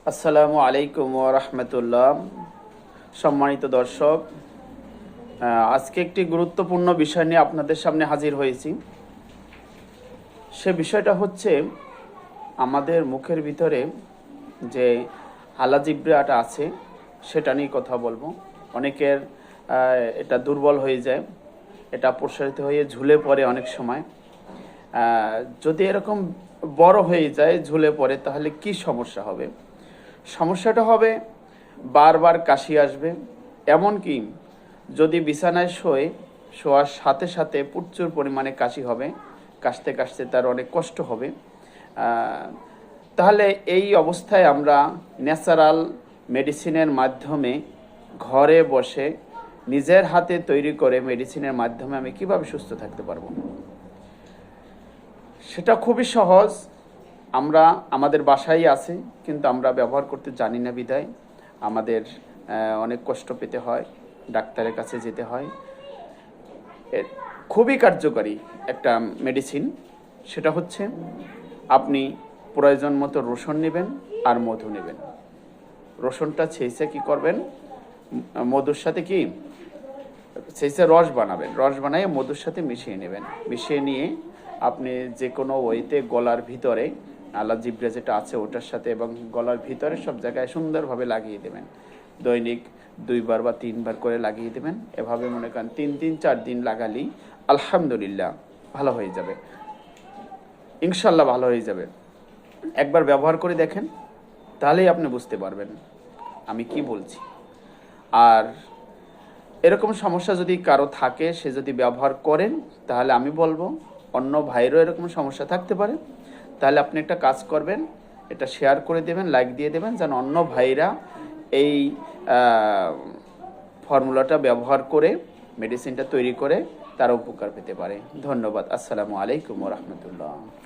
আসসালামু আলাইকুম ওয়া রাহমাতুল্লাহ। সম্মানিত দর্শক, আজকে একটি গুরুত্বপূর্ণ বিষয় নিয়ে আপনাদের সামনে হাজির হয়েছি। সে বিষয়টা হচ্ছে আমাদের মুখের ভিতরে যে হালাজিব্রাটা আছে সেটা নিয়ে কথা বলবো। অনেকের এটা দুর্বল হয়ে যায়, এটা প্রসারিত হয়ে ঝুলে পড়ে অনেক সময়। যদি এরকম বড় হয়ে যায়, ঝুলে পড়ে, তাহলে কি সমস্যা হবে? সমস্যাটা হবে বারবার কাশি আসবে। এমনকি যদি বিছানায় শোয়ার সাথে সাথে প্রচুর পরিমাণে কাশি হবে, কাশতে কাশতে তার অনেক কষ্ট হবে। তাহলে এই অবস্থায় আমরা ন্যাচারাল মেডিসিনের মাধ্যমে ঘরে বসে নিজের হাতে তৈরি করে মেডিসিনের মাধ্যমে আমি কিভাবে সুস্থ থাকতে পারবো? সেটা খুবই সহজ। আমরা আমাদের বাসায় আছে, কিন্তু আমরা ব্যবহার করতে জানি না বিধায় আমাদের অনেক কষ্ট পেতে হয়, ডাক্তারের কাছে যেতে হয়। খুবই কার্যকরী একটা মেডিসিন। সেটা হচ্ছে আপনি প্রয়োজন মতো রসুন নেবেন আর মধু নেবেন। রসুনটা ছেঁচে কি করবেন, মধুর সাথে ছেঁচে রস বানাবেন। রস বানিয়ে মধুর সাথে মিশিয়ে নেবেন। মিশিয়ে নিয়ে আপনি যে কোনো ওয়েতে গলার ভিতরে জিব্রা যেটা আছে ওটার সাথে এবং গলার ভিতরে সব জায়গায় সুন্দরভাবে লাগিয়ে দেবেন। দৈনিক 2বার বা 3বার করে লাগিয়ে দেবেন। এভাবে মনে করেন 3-4 দিন লাগালেই আলহামদুলিল্লাহ ভালো হয়ে যাবে, ইনশাল্লাহ ভালো হয়ে যাবে। একবার ব্যবহার করে দেখেন, তাহলেই আপনি বুঝতে পারবেন আমি কি বলছি। আর এরকম সমস্যা যদি কারো থাকে, সে যদি ব্যবহার করেন, তাহলে আমি বলবো অন্য ভাইরও এরকম সমস্যা থাকতে পারে, তাহলে আপনি একটা কাজ করবেন, এটা শেয়ার করে দেবেন, লাইক দিয়ে দেবেন, যেন অন্য ভাইরা এই ফর্মুলাটা ব্যবহার করে মেডিসিনটা তৈরি করে তারা উপকার পেতে পারে। ধন্যবাদ। আসসালামু আলাইকুম ওয়া রাহমাতুল্লাহ।